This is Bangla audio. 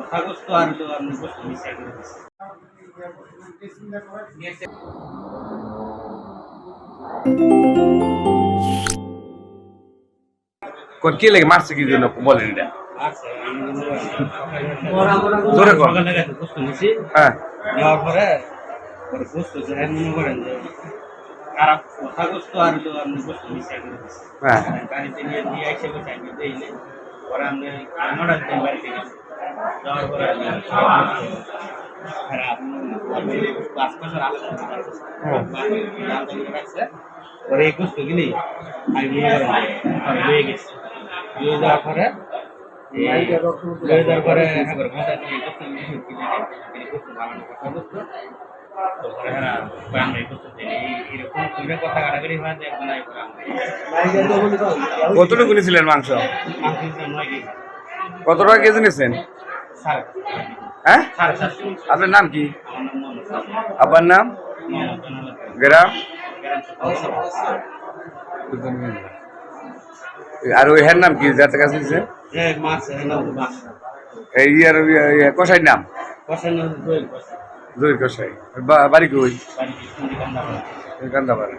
কথাগ্রস্ত আর হলো আপনি বস্তু মিশিয়ে করে দিচ্ছে কোন কি লাগে মারছে কি জন্য বলেন এটা আচ্ছা জোরে কর সকালে গেছে বস্তু নিছি হ্যাঁ নেওয়ার পরে বস্তু যে মনে করেন যে খারাপ কথাগ্রস্ত আর হলো আপনি বস্তু মিশিয়ে করে দিচ্ছে হ্যাঁ গাড়িতে নিয়ে নিয়ে এসে বসে আমি দিইলে পরে আমি নটার দিন বাড়িতে গেছি যাওয়ার পরে খারাপ পাঁচ বছর আলোচনা রাখছে পরে এই বস্তু গেলি আমি মনে করেন হয়ে গেছি হয়ে যাওয়ার পরে হয়ে যাওয়ার পরে এবার মাথা দিয়ে বস্তু বস্তু বানানোর কথা বস্তু তো পরে হ্যাঁ আমরা এই বস্তু এরকম করে কথা কাটাকাটি হয় যে একজন কতটুকু নিয়েছিলেন মাংস কত টাকা কেজি নিয়েছেন হ্যাঁ আপনার নাম কি আপনার নাম গ্রাম আর ওই হ্যার নাম কি যাতে কাছে নিয়েছেন এই কষাইয়ের নাম জহির কষাই বাড়ি কই কান্দাপাড়া